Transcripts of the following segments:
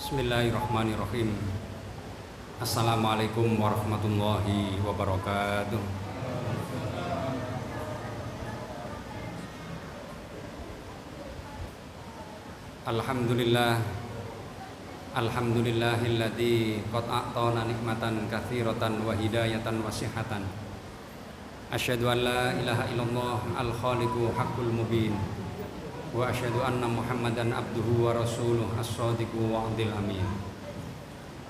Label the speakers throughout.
Speaker 1: Bismillahirrahmanirrahim. Assalamualaikum warahmatullahi wabarakatuh. Alhamdulillah. Alhamdulillahilladzi qad a'tana nikmatan katsiratan wa hidayatan wa sihhatan. Asyhadu an la ilaha illallah al-khaliqu haqqul mubin. Wa asyhadu anna Muhammadan abduhu wa rasuluh as-shadiqu wa'dil amin.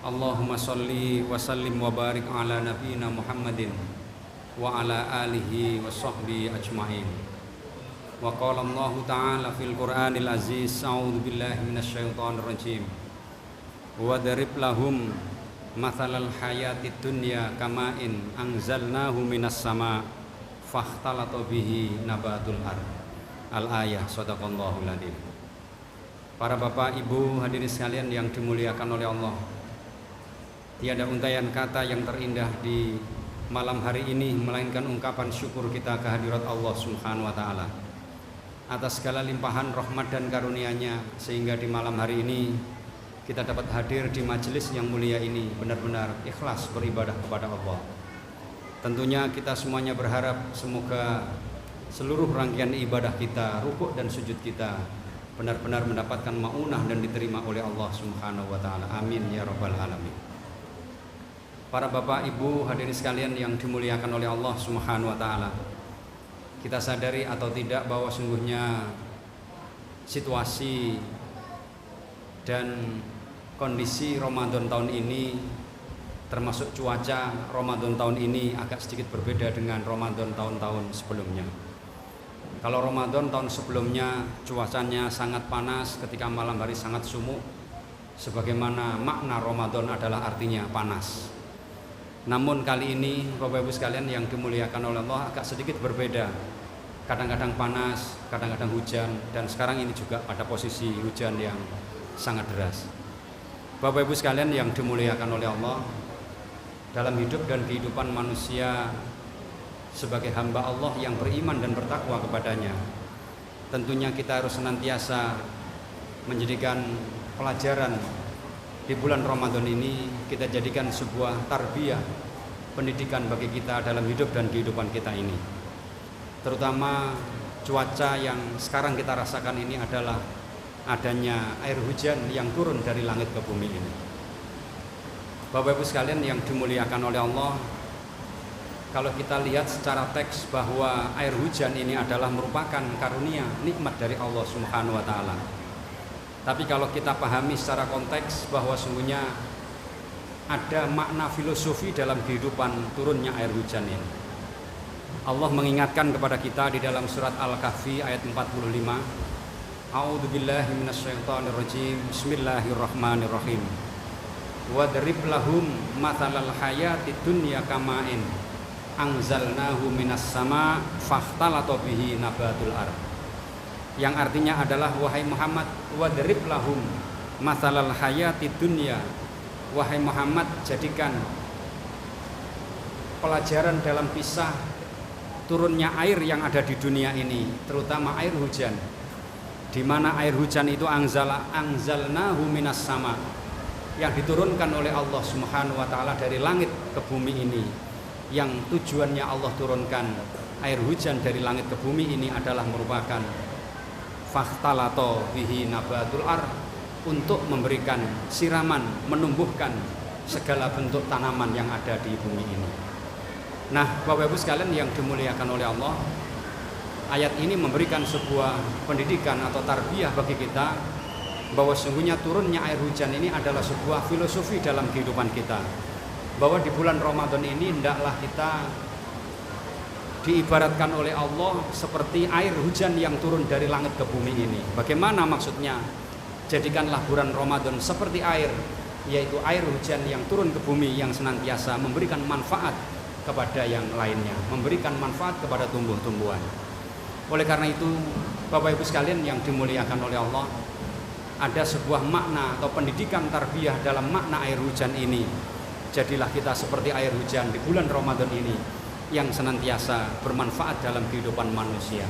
Speaker 1: Allahumma sholli wa sallim wa barik ala nabiyyina Muhammadin wa ala alihi wa sahbihi ajma'in. Wa qala Allah ta'ala fil Qur'anil aziz, a'udzu billahi minasyaitonir rajim. Wa darib lahum mathalal hayatid dunya kama'in anzalnahu minas sama' fakhtalata bihi nabatul ardh. Al-ayah, sadaqallahul adzim. Para bapak, ibu, hadirin sekalian yang dimuliakan oleh Allah, tiada untayan kata yang terindah di malam hari ini melainkan ungkapan syukur kita kehadirat Allah Subhanahu wa taala atas segala limpahan rahmat dan karunia-Nya, sehingga di malam hari ini kita dapat hadir di majelis yang mulia ini benar-benar ikhlas beribadah kepada Allah. Tentunya kita semuanya berharap semoga seluruh rangkaian ibadah kita, rukuk dan sujud kita benar-benar mendapatkan maunah dan diterima oleh Allah Subhanahu wa taala. Amin ya rabbal alamin. Para bapak, ibu, hadirin sekalian yang dimuliakan oleh Allah Subhanahu wa taala, kita sadari atau tidak bahwa sungguhnya situasi dan kondisi Ramadan tahun ini, termasuk cuaca Ramadan tahun ini agak sedikit berbeda dengan Ramadan tahun-tahun sebelumnya. Kalau Ramadan tahun sebelumnya cuacanya sangat panas ketika malam hari sangat sumuk, sebagaimana makna Ramadan adalah artinya panas. Namun kali ini Bapak Ibu sekalian yang dimuliakan oleh Allah agak sedikit berbeda. Kadang-kadang panas, kadang-kadang hujan, dan sekarang ini juga pada posisi hujan yang sangat deras. Bapak Ibu sekalian yang dimuliakan oleh Allah, dalam hidup dan kehidupan manusia sebagai hamba Allah yang beriman dan bertakwa kepadanya, tentunya kita harus senantiasa menjadikan pelajaran di bulan Ramadan ini, kita jadikan sebuah tarbiyah, pendidikan bagi kita dalam hidup dan kehidupan kita ini. Terutama cuaca yang sekarang kita rasakan ini adalah adanya air hujan yang turun dari langit ke bumi ini. Bapak Ibu sekalian yang dimuliakan oleh Allah, kalau kita lihat secara teks bahwa air hujan ini adalah merupakan karunia, nikmat dari Allah Subhanahu wa taala. Tapi kalau kita pahami secara konteks bahwa sungguhnya ada makna filosofi dalam kehidupan turunnya air hujan ini. Allah mengingatkan kepada kita di dalam surat Al-Kahfi ayat 45. A'udzu billahi minasyaitonir rajim. Bismillahirrahmanirrahim. Wadrib lahum mathalal hayatid dunya kama'in anzalnahu minas sama fakhtalata bihi nabatul ardh. Yang artinya adalah, wahai Muhammad, wadrib lahum mathalal hayatid dunya. Wahai Muhammad, jadikan pelajaran dalam kisah turunnya air yang ada di dunia ini, terutama air hujan, di mana air hujan itu anzalnahu minas sama, yang diturunkan oleh Allah Subhanahu wa taala dari langit ke bumi ini. Yang tujuannya Allah turunkan air hujan dari langit ke bumi ini adalah merupakan fakhtalato bihi nabatul ardh, untuk memberikan siraman, menumbuhkan segala bentuk tanaman yang ada di bumi ini. Nah, Bapak Ibu sekalian yang dimuliakan oleh Allah, ayat ini memberikan sebuah pendidikan atau tarbiyah bagi kita bahwa sungguhnya turunnya air hujan ini adalah sebuah filosofi dalam kehidupan kita. Bahwa di bulan Ramadan ini hendaklah kita diibaratkan oleh Allah seperti air hujan yang turun dari langit ke bumi ini. Bagaimana maksudnya? Jadikanlah bulan Ramadan seperti air, yaitu air hujan yang turun ke bumi yang senantiasa memberikan manfaat kepada yang lainnya, memberikan manfaat kepada tumbuh-tumbuhan. Oleh karena itu, Bapak Ibu sekalian yang dimuliakan oleh Allah, ada sebuah makna atau pendidikan tarbiyah dalam makna air hujan ini. Jadilah kita seperti air hujan di bulan Ramadan ini yang senantiasa bermanfaat dalam kehidupan manusia.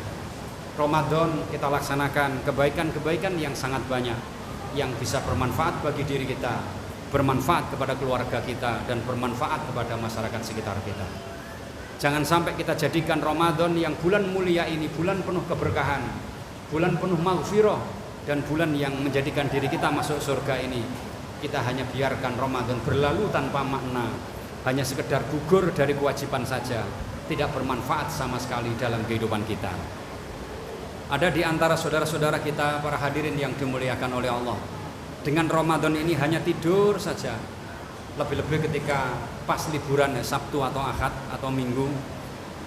Speaker 1: Ramadan kita laksanakan kebaikan-kebaikan yang sangat banyak, yang bisa bermanfaat bagi diri kita, bermanfaat kepada keluarga kita, dan bermanfaat kepada masyarakat sekitar kita. Jangan sampai kita jadikan Ramadan yang bulan mulia ini bulan penuh keberkahan, bulan penuh maghfirah, dan bulan yang menjadikan diri kita masuk surga ini kita hanya biarkan Ramadan berlalu tanpa makna, hanya sekedar gugur dari kewajiban saja, tidak bermanfaat sama sekali dalam kehidupan kita. Ada di antara saudara-saudara kita para hadirin yang dimuliakan oleh Allah, dengan Ramadan ini hanya tidur saja. Lebih-lebih ketika pas liburan ya, Sabtu atau Ahad atau Minggu,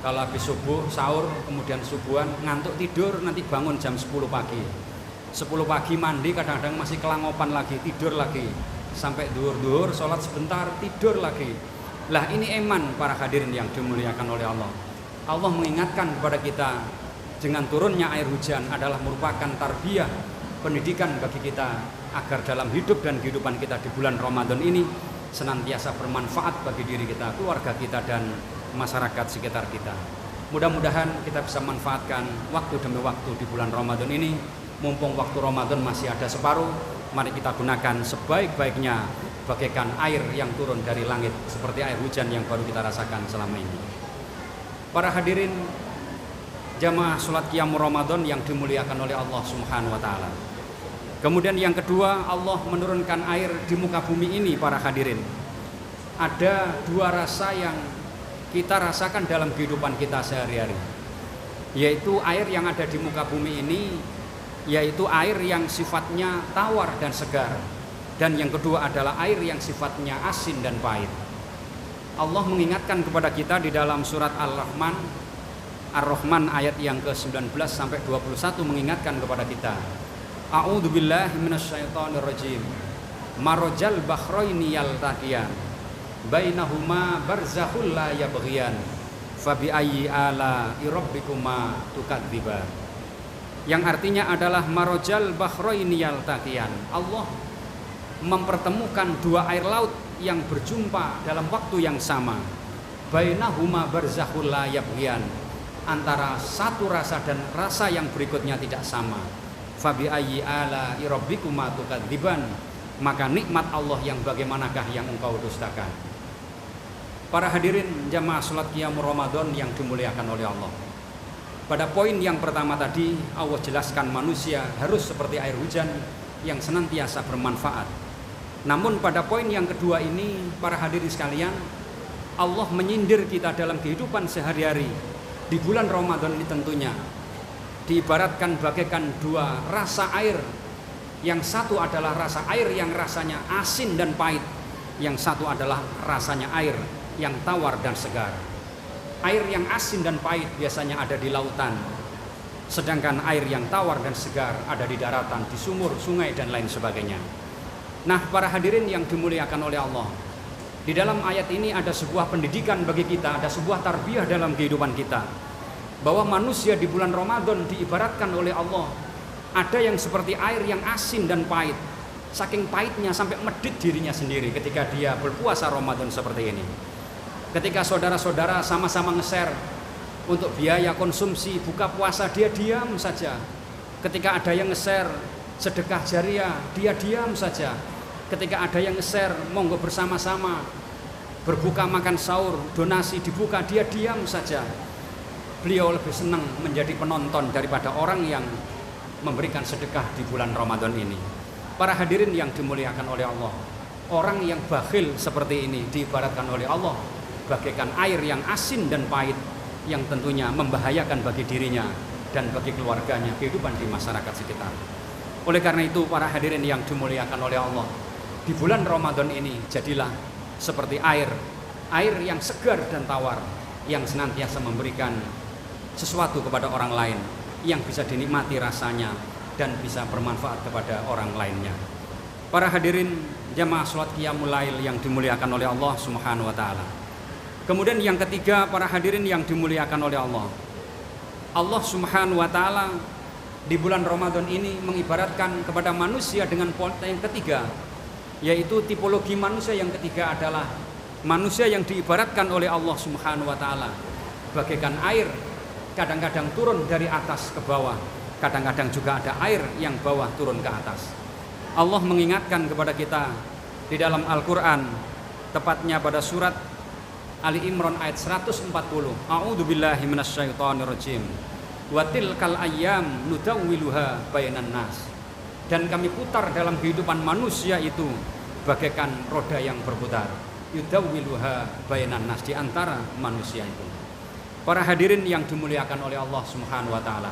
Speaker 1: kalau habis subuh, sahur, kemudian subuhan, ngantuk tidur, nanti bangun jam 10 pagi. 10 pagi mandi, kadang-kadang masih kelangopan lagi, tidur lagi. Sampai duhur-duhur, sholat sebentar, tidur lagi. Lah ini eman para hadirin yang dimuliakan oleh Allah. Allah mengingatkan kepada kita, dengan turunnya air hujan adalah merupakan tarbiyah, pendidikan bagi kita agar dalam hidup dan kehidupan kita di bulan Ramadan ini senantiasa bermanfaat bagi diri kita, keluarga kita, dan masyarakat sekitar kita. Mudah-mudahan kita bisa manfaatkan waktu demi waktu di bulan Ramadan ini. Mumpung waktu Ramadan masih ada separuh, mari kita gunakan sebaik-baiknya bagaikan air yang turun dari langit, seperti air hujan yang baru kita rasakan selama ini. Para hadirin jamaah sholat qiyamul Ramadan yang dimuliakan oleh Allah Subhanahu wa Ta'ala. Kemudian yang kedua, Allah menurunkan air di muka bumi ini para hadirin. Ada dua rasa yang kita rasakan dalam kehidupan kita sehari-hari, yaitu air yang ada di muka bumi ini, yaitu air yang sifatnya tawar dan segar. Dan yang kedua adalah air yang sifatnya asin dan pahit. Allah mengingatkan kepada kita di dalam surat Ar-Rahman ayat yang ke-19 sampai 21 mengingatkan kepada kita, A'udzubillahi minasyaitonirrajim. Marajal bahraini yaltaqiyan bainahuma barzakhul la yabghiyan fabi ayyi ala'i rabbikuma tukadziban. Yang artinya adalah marajal bahraini yaltaqiyan. Allah mempertemukan dua air laut yang berjumpa dalam waktu yang sama. Bainahuma barzakhul la yabghiyan, antara satu rasa dan rasa yang berikutnya tidak sama. Fabi ayyi ala'i rabbikuma tukadziban, maka nikmat Allah yang bagaimanakah yang engkau dustakan. Para hadirin jamaah salat qiyamul Ramadan yang dimuliakan oleh Allah. Pada poin yang pertama tadi, Allah jelaskan manusia harus seperti air hujan yang senantiasa bermanfaat. Namun pada poin yang kedua ini, para hadirin sekalian, Allah menyindir kita dalam kehidupan sehari-hari di bulan Ramadan ini tentunya diibaratkan bagaikan dua rasa air. Yang satu adalah rasa air yang rasanya asin dan pahit, yang satu adalah rasanya air yang tawar dan segar. Air yang asin dan pahit biasanya ada di lautan, sedangkan air yang tawar dan segar ada di daratan, di sumur, sungai, dan lain sebagainya. Nah, para hadirin yang dimuliakan oleh Allah, di dalam ayat ini ada sebuah pendidikan bagi kita, ada sebuah tarbiyah dalam kehidupan kita, bahwa manusia di bulan Ramadan diibaratkan oleh Allah, ada yang seperti air yang asin dan pahit, saking pahitnya sampai medit dirinya sendiri ketika dia berpuasa Ramadan seperti ini. Ketika saudara-saudara sama-sama nge-share untuk biaya konsumsi buka puasa, dia diam saja. Ketika ada yang nge-share sedekah jariah, dia diam saja. Ketika ada yang nge-share monggo bersama-sama berbuka makan sahur, donasi dibuka, dia diam saja. Beliau lebih senang menjadi penonton daripada orang yang memberikan sedekah di bulan Ramadan ini. Para hadirin yang dimuliakan oleh Allah, orang yang bakhil seperti ini diibaratkan oleh Allah bagaikan air yang asin dan pahit, yang tentunya membahayakan bagi dirinya dan bagi keluarganya, kehidupan di masyarakat sekitar. Oleh karena itu, para hadirin yang dimuliakan oleh Allah, di bulan Ramadan ini jadilah seperti air yang segar dan tawar, yang senantiasa memberikan sesuatu kepada orang lain yang bisa dinikmati rasanya dan bisa bermanfaat kepada orang lainnya. Para hadirin jamaah salat qiyamul lail yang dimuliakan oleh Allah Subhanahu wa Ta'ala. Kemudian yang ketiga, para hadirin yang dimuliakan oleh Allah, Allah Subhanahu wa Ta'ala di bulan Ramadan ini mengibaratkan kepada manusia dengan pola yang ketiga, yaitu tipologi manusia yang ketiga adalah manusia yang diibaratkan oleh Allah Subhanahu wa Ta'ala bagaikan air, kadang-kadang turun dari atas ke bawah, kadang-kadang juga ada air yang bawah turun ke atas. Allah mengingatkan kepada kita di dalam Al-Quran, tepatnya pada surat Ali Imran ayat 140. A'udzubillahi minasyaitonirrajim. Wa tilkal ayyam nudawwiluha bainan nas. Dan kami putar dalam kehidupan manusia itu bagaikan roda yang berputar. Yudawwiluha bainan nas, di antara manusia itu. Para hadirin yang dimuliakan oleh Allah Subhanahu wa taala.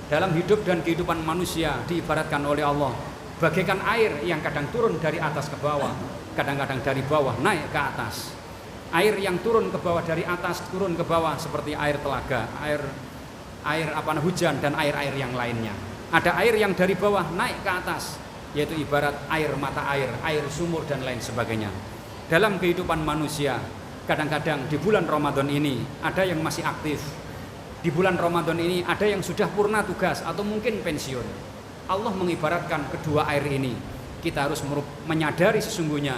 Speaker 1: Dalam hidup dan kehidupan manusia diibaratkan oleh Allah bagaikan air yang kadang turun dari atas ke bawah, kadang-kadang dari bawah naik ke atas. Air yang turun ke bawah dari atas turun ke bawah seperti air telaga, air hujan dan air-air yang lainnya. Ada air yang dari bawah naik ke atas, yaitu ibarat air mata air sumur dan lain sebagainya. Dalam kehidupan manusia, kadang-kadang di bulan Ramadan ini ada yang masih aktif. Di bulan Ramadan ini ada yang sudah purna tugas atau mungkin pensiun. Allah mengibaratkan kedua air ini. Kita harus menyadari sesungguhnya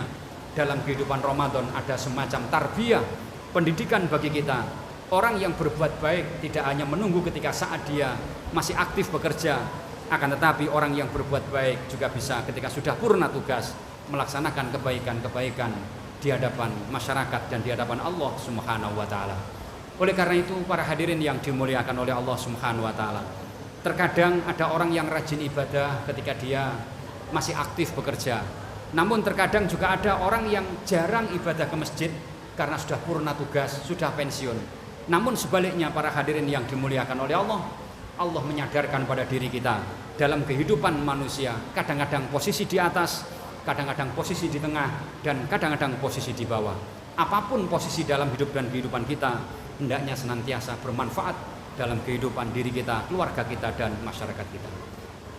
Speaker 1: dalam kehidupan Ramadan ada semacam tarbiyah, pendidikan bagi kita. Orang yang berbuat baik tidak hanya menunggu ketika saat dia masih aktif bekerja, akan tetapi orang yang berbuat baik juga bisa ketika sudah purna tugas melaksanakan kebaikan-kebaikan di hadapan masyarakat dan di hadapan Allah Subhanahu wa taala. Oleh karena itu, para hadirin yang dimuliakan oleh Allah Subhanahu wa taala, terkadang ada orang yang rajin ibadah ketika dia masih aktif bekerja. Namun terkadang juga ada orang yang jarang ibadah ke masjid karena sudah purna tugas, sudah pensiun. Namun sebaliknya, para hadirin yang dimuliakan oleh Allah, Allah menyadarkan pada diri kita dalam kehidupan manusia, kadang-kadang posisi di atas, kadang-kadang posisi di tengah, dan kadang-kadang posisi di bawah. Apapun posisi dalam hidup dan kehidupan kita, hendaknya senantiasa bermanfaat dalam kehidupan diri kita, keluarga kita, dan masyarakat kita.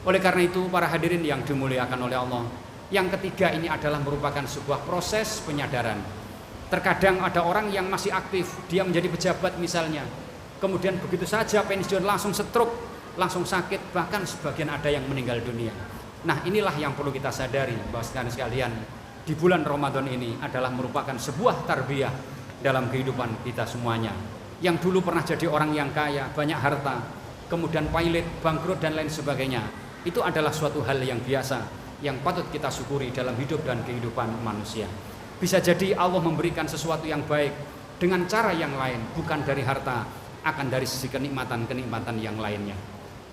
Speaker 1: Oleh karena itu, para hadirin yang dimuliakan oleh Allah, yang ketiga ini adalah merupakan sebuah proses penyadaran. Terkadang ada orang yang masih aktif, dia menjadi pejabat misalnya, kemudian begitu saja pensiun langsung stroke, langsung sakit, bahkan sebagian ada yang meninggal dunia. Nah, inilah yang perlu kita sadari, bahwa sekalian di bulan Ramadan ini adalah merupakan sebuah tarbiyah dalam kehidupan kita semuanya. Yang dulu pernah jadi orang yang kaya, banyak harta, kemudian pailit, bangkrut, dan lain sebagainya, itu adalah suatu hal yang biasa, yang patut kita syukuri dalam hidup dan kehidupan manusia. Bisa jadi Allah memberikan sesuatu yang baik dengan cara yang lain, bukan dari harta, akan dari sisi kenikmatan-kenikmatan yang lainnya.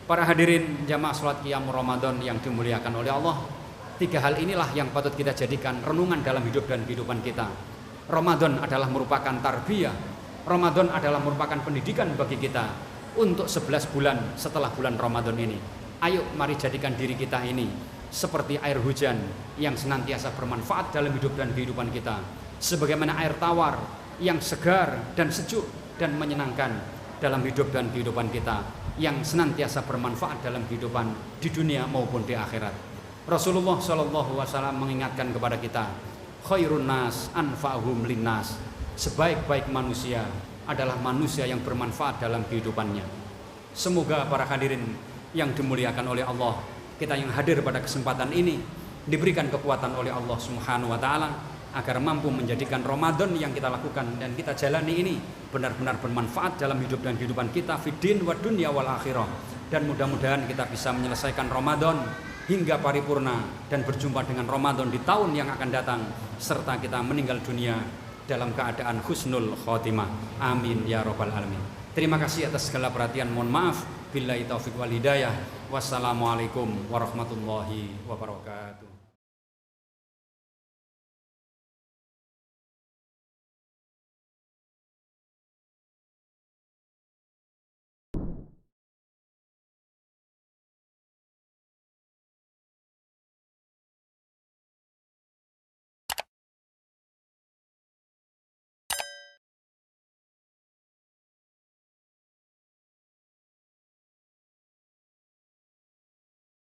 Speaker 1: Para hadirin jamaah sholat qiyam Ramadan yang dimuliakan oleh Allah, tiga hal inilah yang patut kita jadikan renungan dalam hidup dan kehidupan kita. Ramadan adalah merupakan tarbiyah, Ramadan adalah merupakan pendidikan bagi kita untuk 11 bulan setelah bulan Ramadan ini. Ayo mari jadikan diri kita ini seperti air hujan yang senantiasa bermanfaat dalam hidup dan kehidupan kita, sebagaimana air tawar yang segar dan sejuk dan menyenangkan dalam hidup dan kehidupan kita, yang senantiasa bermanfaat dalam kehidupan di dunia maupun di akhirat. Rasulullah SAW mengingatkan kepada kita, khairun nas anfa'uhum linnas. Sebaik-baik manusia adalah manusia yang bermanfaat dalam kehidupannya. Semoga para hadirin yang dimuliakan oleh Allah, kita yang hadir pada kesempatan ini diberikan kekuatan oleh Allah Subhanahu wa taala agar mampu menjadikan Ramadan yang kita lakukan dan kita jalani ini benar-benar bermanfaat dalam hidup dan kehidupan kita fid din wa dunya wal akhirah. Dan mudah-mudahan kita bisa menyelesaikan Ramadan hingga paripurna dan berjumpa dengan Ramadan di tahun yang akan datang, serta kita meninggal dunia dalam keadaan husnul khotimah. Amin ya rabbal alamin. Terima kasih atas segala perhatian. Mohon maaf. Billahi taufiq wal hidayah. Wassalamualaikum warahmatullahi wabarakatuh.